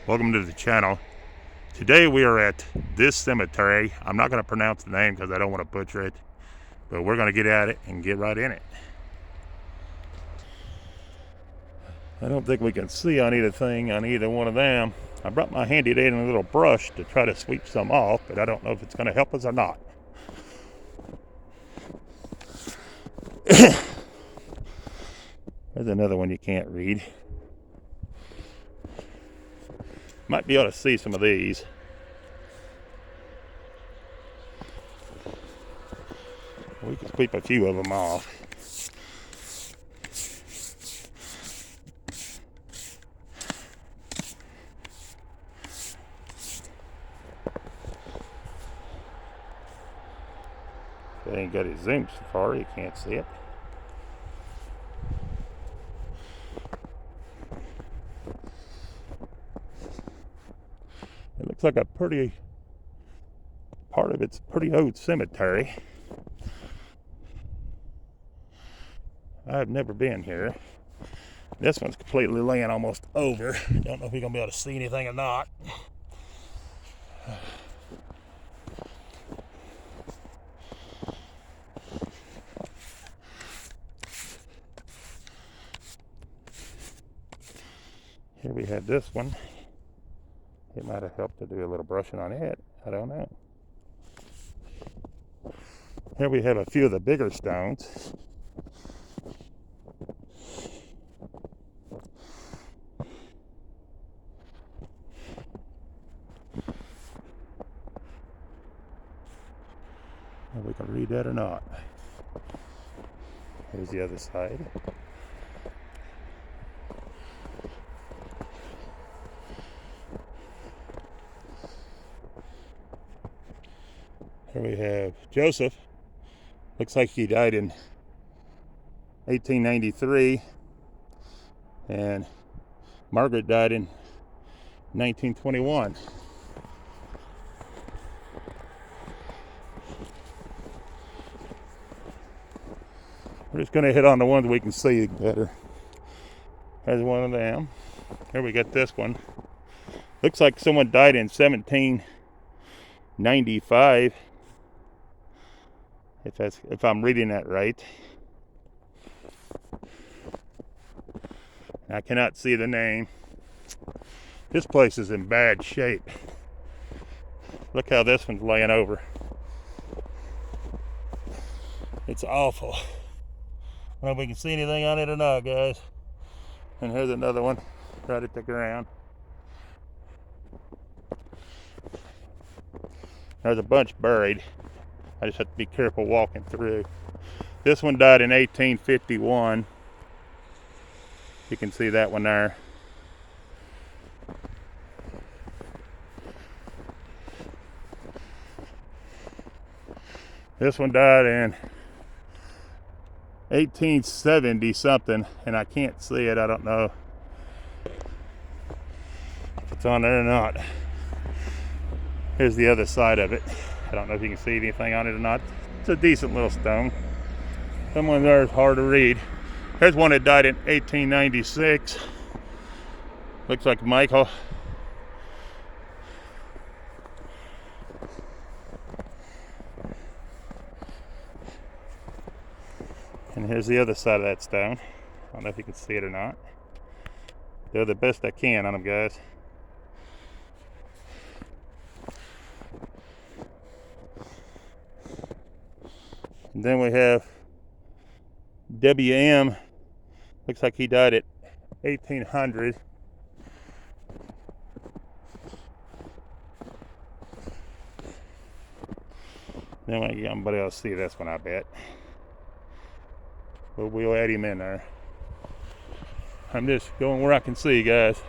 Welcome to the channel. Today we are at this cemetery. I'm not going to pronounce the name because I don't want to butcher it, but we're going to get at it and get right in it. I don't think we can see on either one of them. I brought my handy dandy little brush to try to sweep some off, but I don't know if it's going to help us or not. There's another one you can't read. Might be able to see some of these. We can sweep a few of them off. It ain't got it zoomed so far, you can't see it. It looks like a pretty part of it's pretty old cemetery. I've never been here. This one's completely laying almost over. Don't know if we're gonna be able to see anything or not. Here we have this one. It might have helped to do a little brushing on it. I don't know. Here we have a few of the bigger stones. If we can read that or not. Here's the other side. Here we have Joseph. Looks like he died in 1893, and Margaret died in 1921. We're just going to hit on the ones we can see better. There's one of them. Here we got this one. Looks like someone died in 1795. If I'm reading that right. I cannot see the name. This place is in bad shape. Look how this one's laying over. It's awful. I don't know if we can see anything on it or not, guys. And here's another one right at the ground. There's a bunch buried. I just have to be careful walking through. This one died in 1851. You can see that one there. This one died in 1870 something, and I can't see it. I don't know if it's on there or not. Here's the other side of it. I don't know if you can see anything on it or not. It's a decent little stone. Someone there is hard to read. There's one that died in 1896. Looks like Michael. And here's the other side of that stone. I don't know if you can see it or not. Do the best I can on them, guys. And then we have WM. Looks like he died at 1800. Then we got somebody else see this one, I bet. But we'll add him in there. I'm just going where I can see, guys.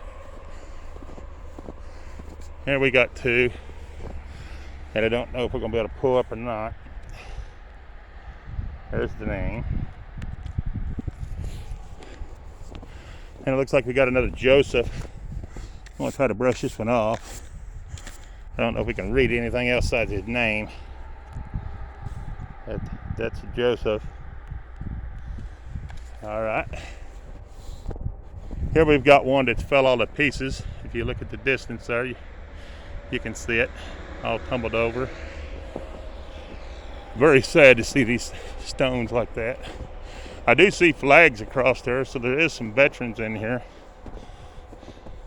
Here we got two. And I don't know if we're going to be able to pull up or not. There's the name. And it looks like we got another Joseph. I'm going to try to brush this one off. I don't know if we can read anything else besides his name. That's Joseph. All right. Here we've got one that's fell all to pieces. If you look at the distance there, you can see it all tumbled over. Very sad to see these stones like that. I do see flags across there, so there is some veterans in here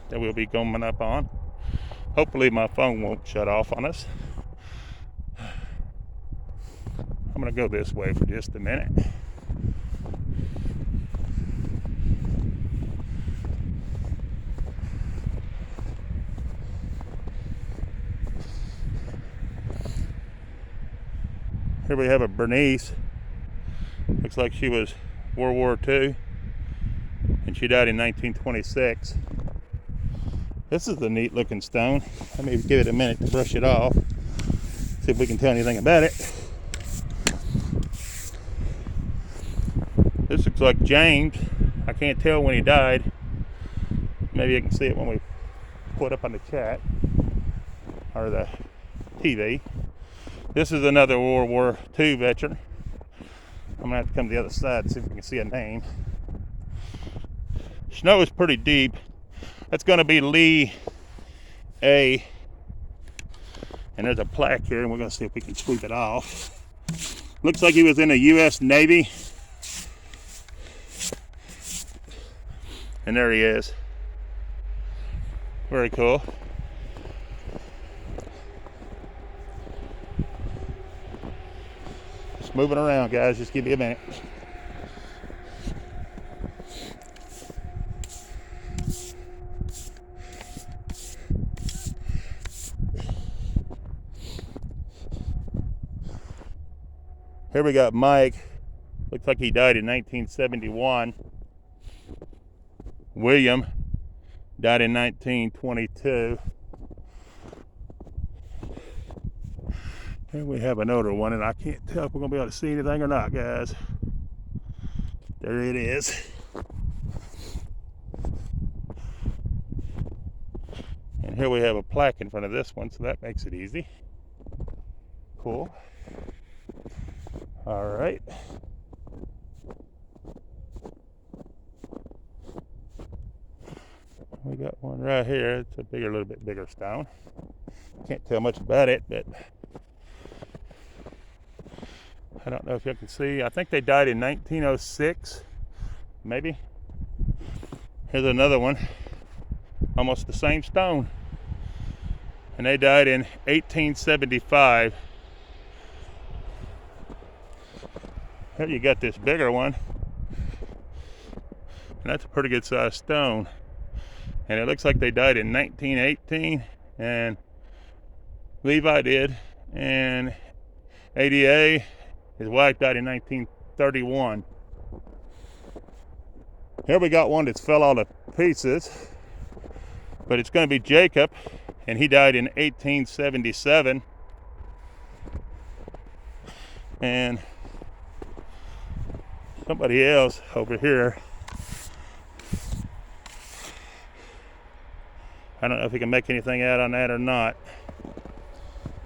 that we'll be going up on. Hopefully my phone won't shut off on us. I'm gonna go this way for just a minute. Here we have a Bernice. Looks like she was World War II, and she died in 1926. This is a neat looking stone. Let me give it a minute to brush it off. See if we can tell anything about it. This looks like James. I can't tell when he died. Maybe I can see it when we put up on the chat or the TV. This is another World War II veteran. I'm gonna have to come to the other side and see if we can see a name. Snow is pretty deep. That's gonna be Lee A. And there's a plaque here, and we're gonna see if we can sweep it off. Looks like he was in the U.S. Navy. And there he is. Very cool. Just moving around, guys. Just give me a minute. Here we got Mike. Looks like he died in 1971. William died in 1922. Here we have an older one, and I can't tell if we're going to be able to see anything or not, guys. There it is. And here we have a plaque in front of this one, so that makes it easy. Cool. All right. We got one right here. It's a little bit bigger stone. Can't tell much about it, but I don't know if you can see. I think they died in 1906, maybe. Here's another one, almost the same stone, and they died in 1875. Here you got this bigger one, and that's a pretty good sized stone. And it looks like they died in 1918, and Levi did, and ADA, his wife, died in 1931. Here we got one that's fell all to pieces, but it's going to be Jacob, and he died in 1877. And somebody else over here, I don't know if we can make anything out on that or not.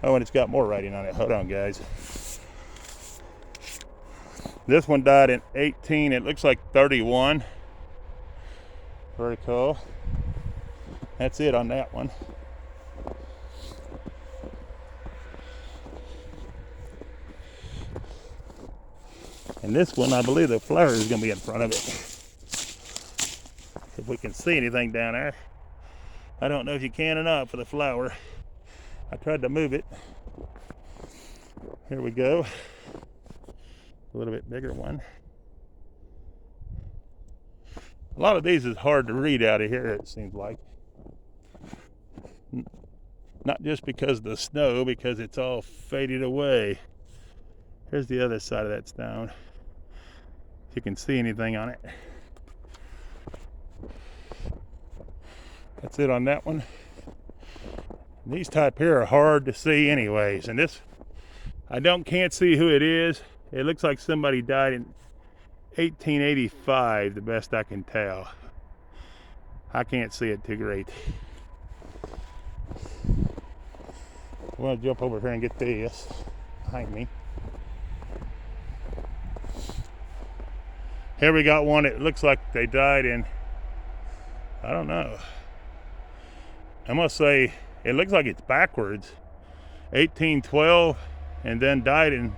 Oh, and it's got more writing on it. Hold on, guys. This one died in 18, it looks like 31. Very cool. That's it on that one. And this one, I believe the flower is going to be in front of it. If we can see anything down there. I don't know if you can or not for the flower. I tried to move it. Here we go. A little bit bigger one. A lot of these is hard to read out of here, it seems like. Not just because of the snow, because it's all faded away. Here's the other side of that stone. If you can see anything on it. That's it on that one. These type here are hard to see anyways. And this, can't see who it is. It looks like somebody died in 1885, the best I can tell. I can't see it too great. I'm gonna jump over here and get this behind me. Here we got one. It looks like they died in I don't know. I must say, it looks like it's backwards. 1812 and then died in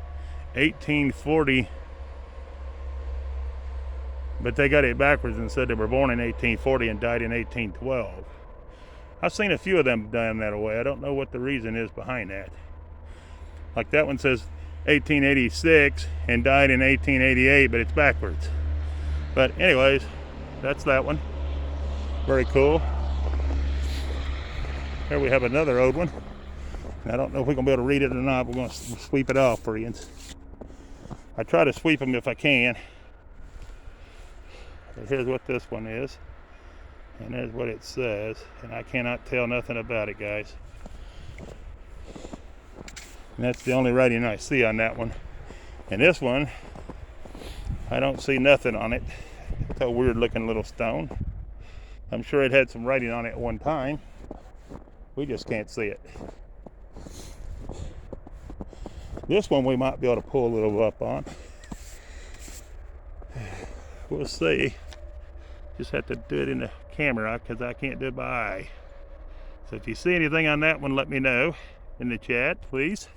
1840. But they got it backwards and said they were born in 1840 and died in 1812. I've seen a few of them done that way. I don't know what the reason is behind that. Like that one says 1886 and died in 1888, but it's backwards. But anyways, that's that one. Very cool. Here we have another old one. I don't know if we're going to be able to read it or not. We're going to sweep it off, friends. I try to sweep them if I can. But here's what this one is. And there's what it says. And I cannot tell nothing about it, guys. And that's the only writing I see on that one. And this one, I don't see nothing on it. It's a weird looking little stone. I'm sure it had some writing on it at one time. We just can't see it. This one we might be able to pull a little up on. We'll see. Just have to do it in the camera because I can't do it by eye. So if you see anything on that one, let me know in the chat, please.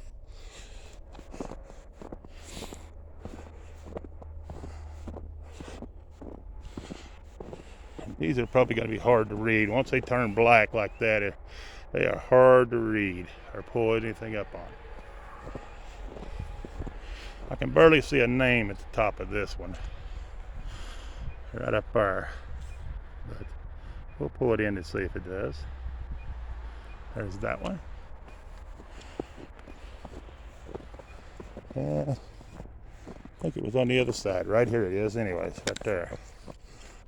These are probably going to be hard to read. Once they turn black like that, they are hard to read or pull anything up on. I can barely see a name at the top of this one. Right up there. But we'll pull it in to see if it does. There's that one. Yeah, I think it was on the other side. Right here it is anyways, right there.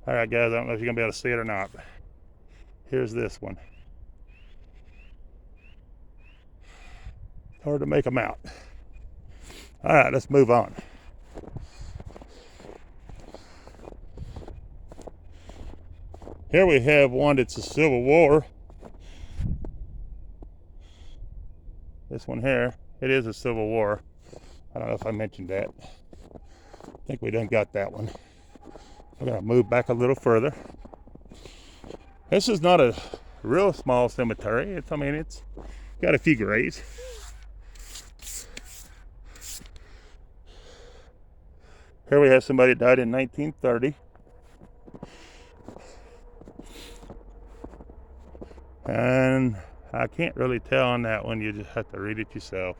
Alright guys, I don't know if you're going to be able to see it or not. Here's this one. Hard to make them out. Alright, let's move on. Here we have one that's a Civil War. This one here, it is a Civil War. I don't know if I mentioned that. I think we done got that one. We're going to move back a little further. This is not a real small cemetery. It's got a few graves. Here we have somebody that died in 1930. And I can't really tell on that one. You just have to read it yourself.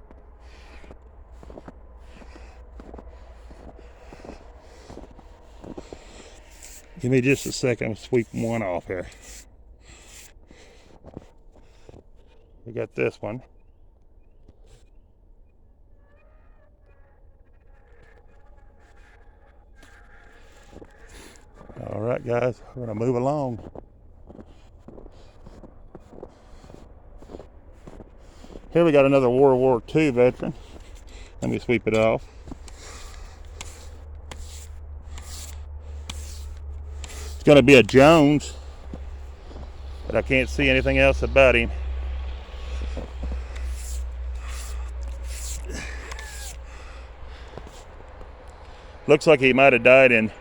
Give me just a second. I'm sweeping one off here. We got this one. All right, guys, we're going to move along. Here we got another World War II veteran. Let me sweep it off. It's going to be a Jones, but I can't see anything else about him. Looks like he might have died in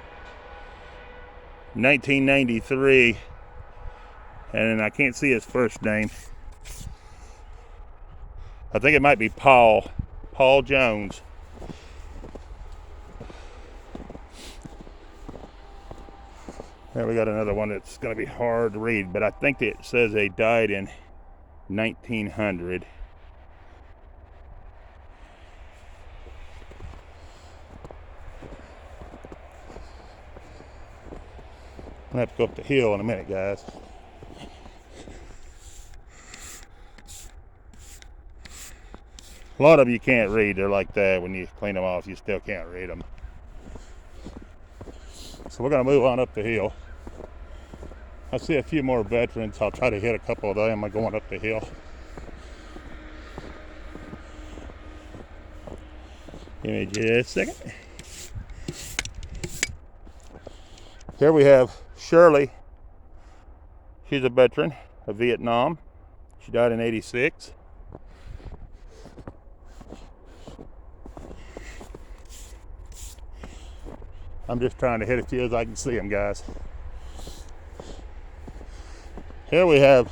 1993, and I can't see his first name. I think it might be Paul Jones. There we got another one that's going to be hard to read, but I think it says they died in 1900. I'm going to have to go up the hill in a minute, guys. A lot of them you can't read. They're like that. When you clean them off, you still can't read them. So we're going to move on up the hill. I see a few more veterans. I'll try to hit a couple of them going up the hill. Give me just a second. Here we have Shirley. She's a veteran of Vietnam. She died in '86. I'm just trying to hit a few as I can see them, guys. Here we have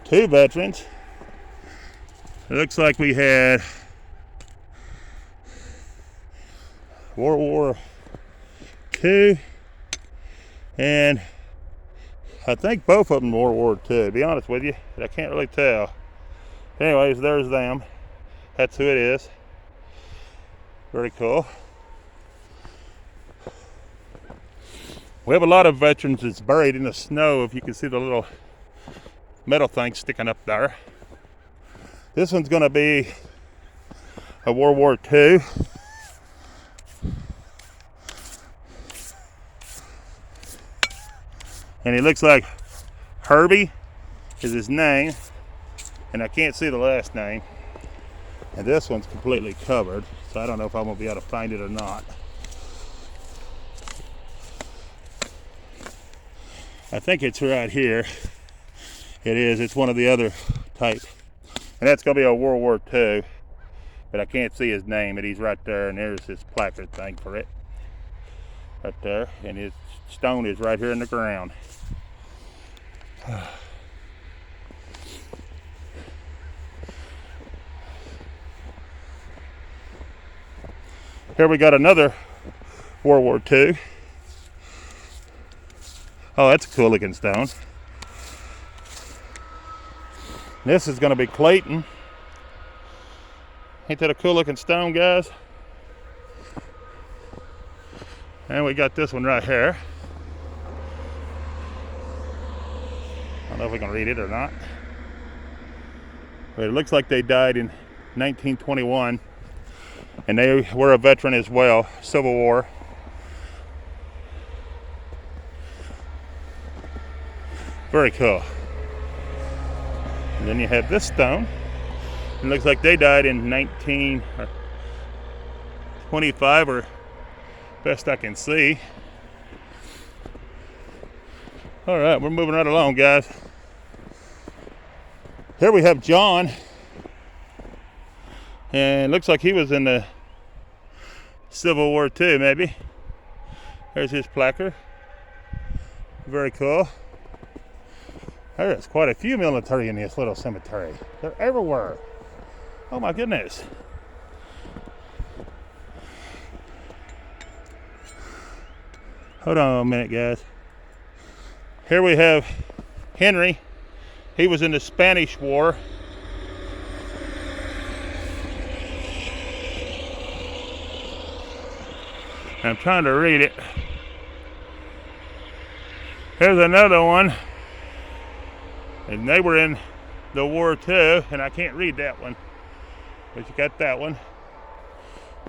two veterans. It looks like we had World War II, and I think both of them World War II, to be honest with you. I can't really tell. Anyways, there's them. That's who it is. Very cool. We have a lot of veterans that's buried in the snow. If you can see the little metal thing sticking up there. This one's going to be a World War II. And he looks like Herbie is his name, and I can't see the last name. And this one's completely covered, so I don't know if I'm gonna be able to find it or not. I think it's right here. It is, it's one of the other type. And that's gonna be a World War II, but I can't see his name, but he's right there, and there's his placard thing for it. Right there, and his stone is right here in the ground. Here we got another World War II. Oh, that's a cool looking stone. This is going to be Clayton. Ain't that a cool looking stone, guys? And we got this one right here. I don't know if we can read it or not. But it looks like they died in 1921. And they were a veteran as well, Civil War. Very cool. And then you have this stone. It looks like they died in 1925, or best I can see. All right, we're moving right along, guys. Here we have John. And it looks like he was in the Civil War II, maybe. There's his placard. Very cool. There's quite a few military in this little cemetery. They're everywhere. Oh my goodness. Hold on a minute, guys. Here we have Henry. He was in the Spanish War. I'm trying to read it. Here's another one. And they were in the war too, and I can't read that one. But you got that one.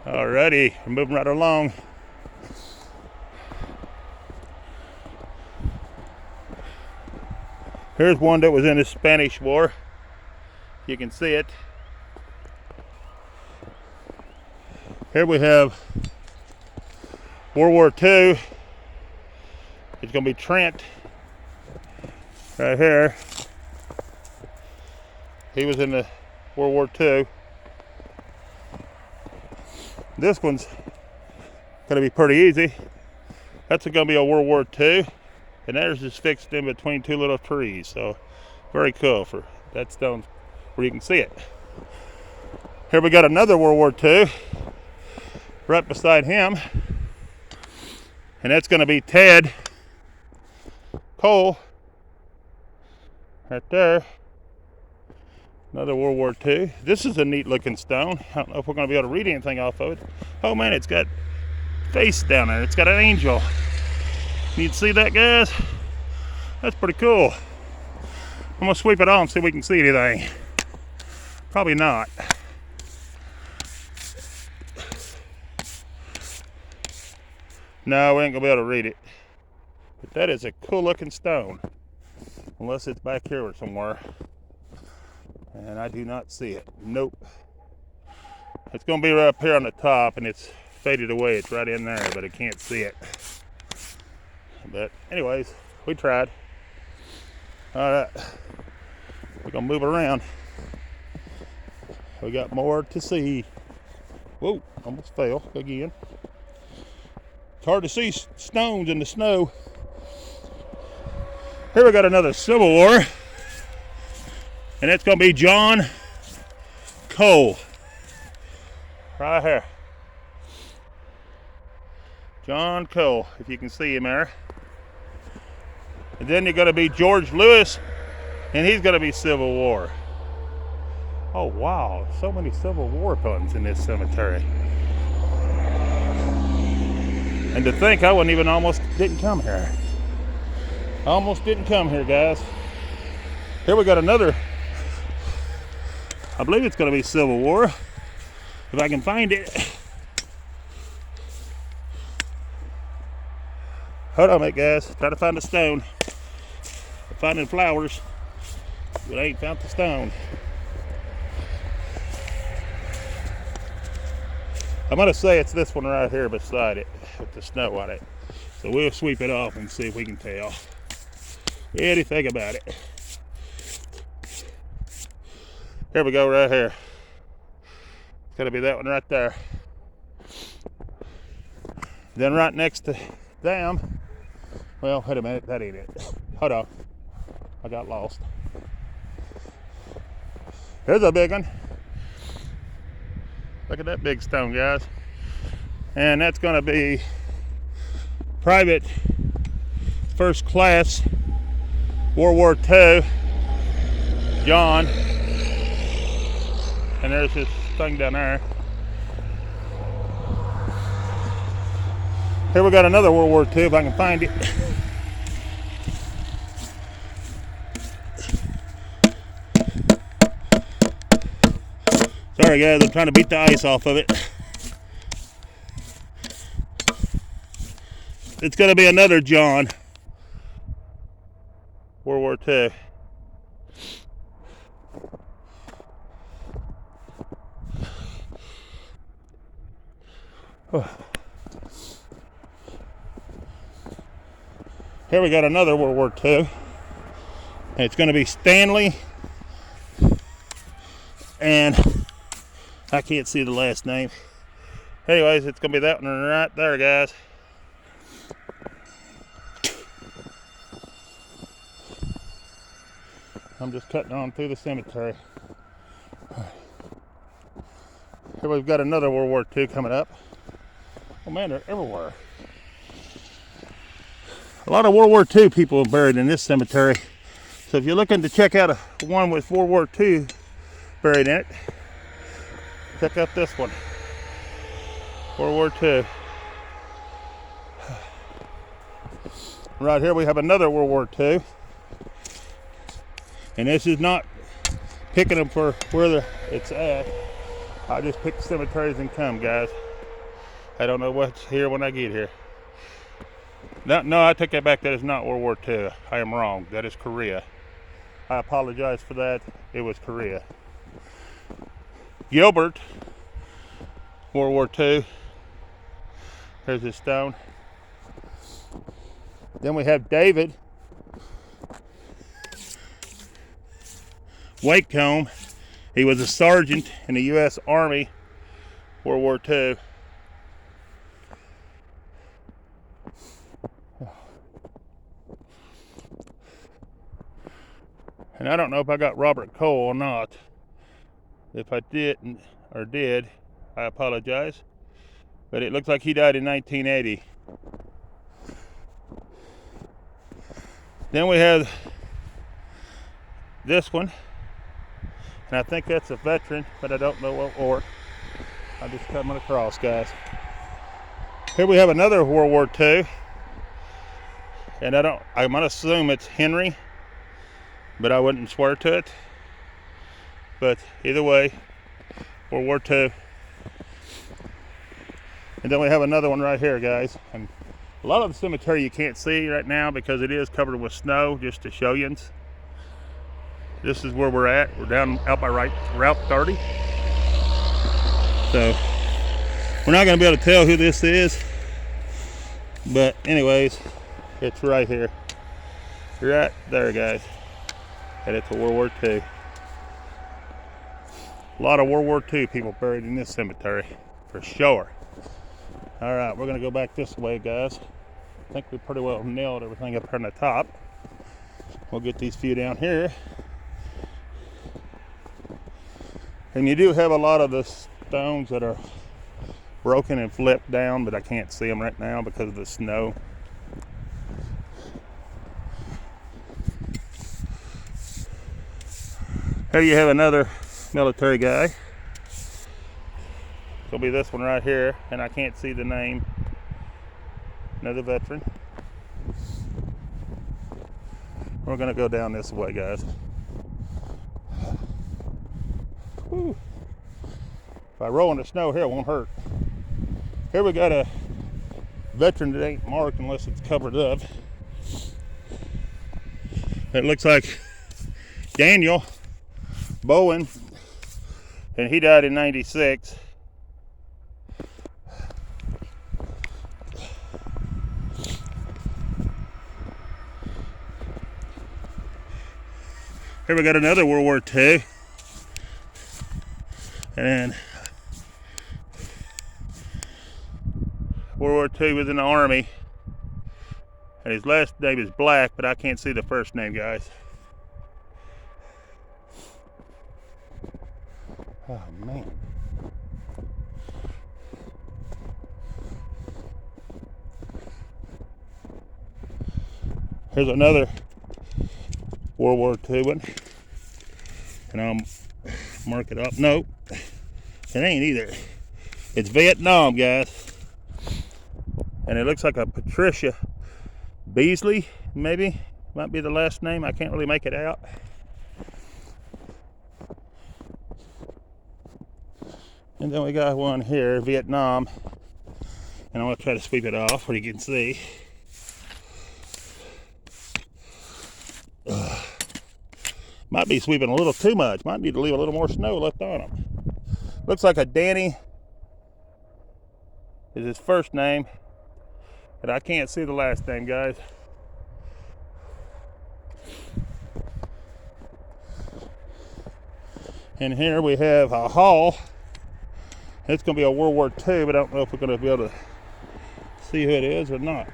Alrighty, we're moving right along. Here's one that was in the Spanish War. You can see it. Here we have World War II. It's going to be Trent right here. He was in the World War II. This one's going to be pretty easy. That's going to be a World War II. And there's just fixed in between two little trees. So very cool for that stone where you can see it. Here we got another World War II right beside him. And that's going to be Ted Cole right there. Another World War II. This is a neat looking stone. I don't know if we're going to be able to read anything off of it. Oh man, it's got face down there. It's got an angel. You can see that, guys? That's pretty cool. I'm going to sweep it off and see if we can see anything. Probably not. No, we ain't going to be able to read it. But that is a cool looking stone. Unless it's back here or somewhere. And I do not see it. Nope. It's going to be right up here on the top, and it's faded away. It's right in there, but I can't see it. But anyways, we tried. All right. We're going to move around. We got more to see. Whoa, almost fell again. It's hard to see stones in the snow. Here we got another Civil War, and it's going to be John Cole. Right here. John Cole, if you can see him there. And then you're going to be George Lewis, and he's going to be Civil War. Oh wow, so many Civil War puns in this cemetery. And to think I wouldn't even didn't come here. Almost didn't come here, guys. Here we got another, I believe it's going to be Civil War, if I can find it. Hold on a minute, guys. Try to find the stone. I'm finding flowers, but I ain't found the stone. I'm going to say it's this one right here beside it with the snow on it. So we'll sweep it off and see if we can tell anything about it. Here we go, right here. It's going to be that one right there. Then right next to them, well, wait a minute, that ain't it. Hold on, I got lost. Here's a big one. Look at that big stone, guys. And that's going to be Private First Class World War II John. And there's his thing down there. Here we got another World War II, if I can find it. Sorry guys, I'm trying to beat the ice off of it. It's going to be another John. World War II. Here we got another World War II. And it's going to be Stanley. And I can't see the last name. Anyways, it's going to be that one right there, guys. I'm just cutting on through the cemetery. Here we've got another World War II coming up. Oh man, they're everywhere. A lot of World War II people are buried in this cemetery. So if you're looking to check out one with World War II buried in it, check out this one. World War II. Right here we have another World War II. And this is not picking them for where it's at. I just pick cemeteries and come, guys. I don't know what's here when I get here. No, I take that back. That is not World War II. I am wrong. That is Korea. I apologize for that. It was Korea. Gilbert, World War II. There's his stone. Then we have David Wakecombe. He was a sergeant in the U.S. Army, World War II. And I don't know if I got Robert Cole or not. If I didn't or did, I apologize. But it looks like he died in 1980. Then we have this one. And I think that's a veteran, but I don't know what war. I'm just coming across, guys. Here we have another World War II. And I'm gonna assume it's Henry, but I wouldn't swear to it. But either way, World War II. And then we have another one right here, guys. And a lot of the cemetery you can't see right now because it is covered with snow, just to show you. This is where we're at. We're down out by Route 30. So we're not going to be able to tell who this is. But anyways, it's right here. Right there, guys. And it's a World War II. A lot of World War II people buried in this cemetery, for sure. All right, we're going to go back this way, guys. I think we pretty well nailed everything up here on the top. We'll get these few down here. And you do have a lot of the stones that are broken and flipped down, but I can't see them right now because of the snow. Here you have another military guy. It'll be this one right here, and I can't see the name. Another veteran. We're gonna go down this way, guys. Whew. If I roll in the snow here, it won't hurt. Here we got a veteran that ain't marked unless it's covered up. It looks like Daniel Bowen, and he died in '96. Here we got another World War II, and World War II was in the Army, and his last name is Black, but I can't see the first name, guys. Oh man. Here's another World War II one, and I'll mark it up. Nope, it ain't either. It's Vietnam, guys, and it looks like a Patricia Beasley, maybe, might be the last name. I can't really make it out. And then we got one here, Vietnam, and I'm gonna try to sweep it off where you can see. Might be sweeping a little too much. Might need to leave a little more snow left on them. Looks like a Danny is his first name, but I can't see the last name, guys. And here we have a Hall. It's going to be a World War II, but I don't know if we're going to be able to see who it is or not.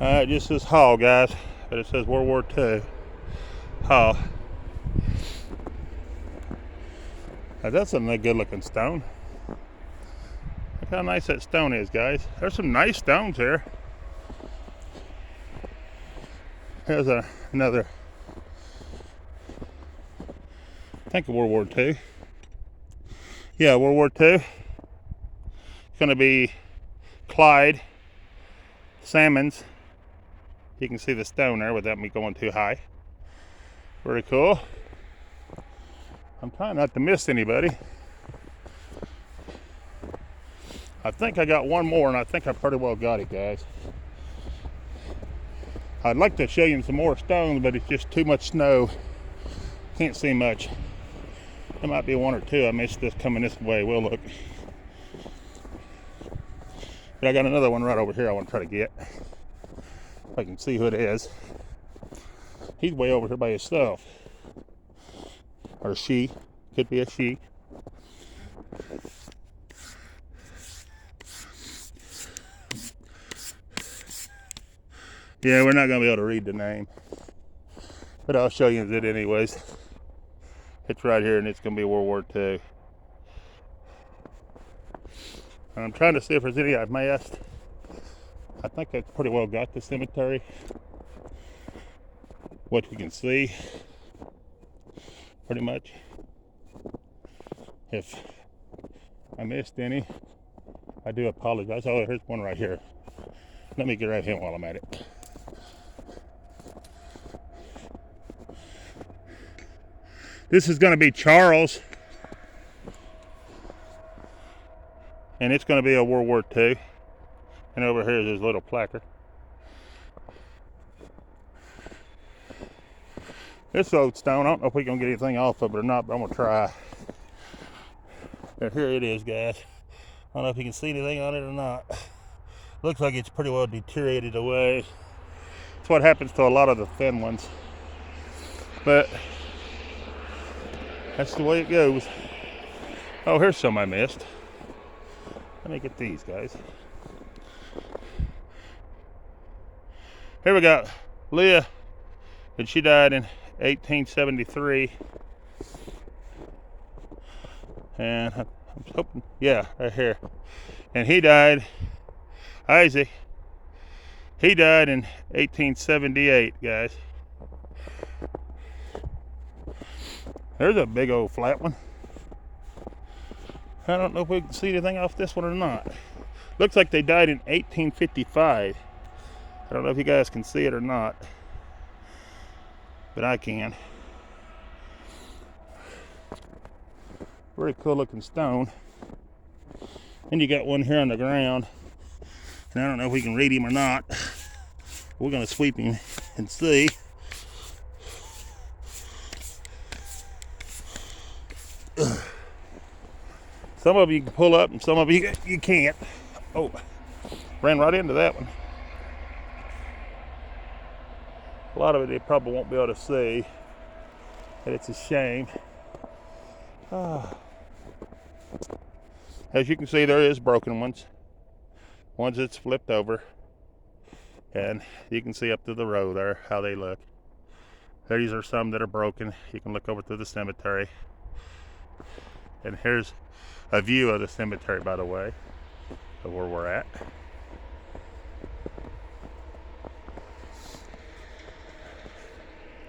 It just says Hall, guys, but it says World War II. Hall. Now, that's a good looking stone. Look how nice that stone is, guys. There's some nice stones here. Here's another, I think, World War II. Yeah, World War II. It's going to be Clyde Salmons. You can see the stone there without me going too high. Very cool. I'm trying not to miss anybody. I think I got one more, and I think I pretty well got it, guys. I'd like to show you some more stones, but it's just too much snow. Can't see much. There might be one or two I missed this coming this way. We'll look. But I got another one right over here I want to try to get. If I can see who it is. He's way over here by himself. Or she. Could be a she. Yeah, we're not going to be able to read the name. But I'll show you it anyways. It's right here, and it's going to be World War II. And I'm trying to see if there's any I've missed. I think I pretty well got the cemetery. What you can see. Pretty much. If I missed any, I do apologize. Oh, here's one right here. Let me get right here while I'm at it. This is going to be Charles, and it's going to be a World War II. And over here is his little placard. This old stone, I don't know if we can get anything off of it or not, but I'm going to try. But here it is, guys. I don't know if you can see anything on it or not. Looks like it's pretty well deteriorated away. That's what happens to a lot of the thin ones. But that's the way it goes. Oh, here's some I missed. Let me get these, guys. Here we got Leah, and she died in 1873. And I'm hoping, yeah, right here. And he died, Isaac, he died in 1878, guys. There's a big old flat one. I don't know if we can see anything off this one or not. Looks like they died in 1855. I don't know if you guys can see it or not, but I can. Very cool looking stone. And you got one here on the ground. And I don't know if we can read him or not. We're going to sweep him and see. Some of you can pull up and some of you can't. Oh, ran right into that one. A lot of it they probably won't be able to see. And it's a shame. As you can see, there is broken ones. Ones that's flipped over. And you can see up to the row there how they look. These are some that are broken. You can look over to the cemetery. And here's a view of the cemetery, by the way, of where we're at.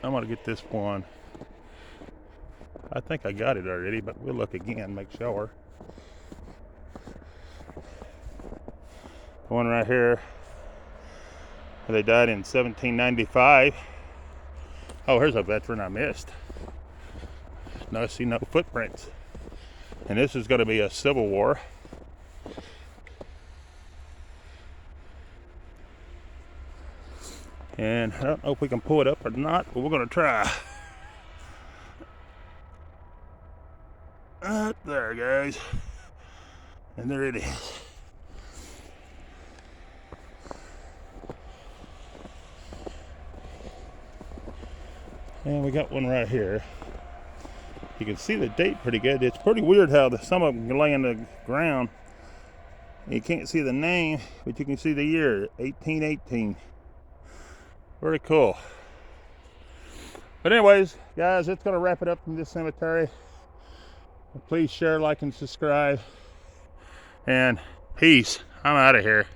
I'm gonna get this one. I think I got it already, but we'll look again, make sure. One right here. They died in 1795. Oh, here's a veteran I missed. No, I see no footprints. And this is going to be a Civil War. And I don't know if we can pull it up or not, but we're going to try. There, guys. And there it is. And we got one right here. You can see the date pretty good. It's pretty weird how some of them lay on the ground. You can't see the name, but you can see the year, 1818. Very cool. But anyways, guys, it's going to wrap it up from this cemetery. Please share, like, and subscribe. And peace. I'm out of here.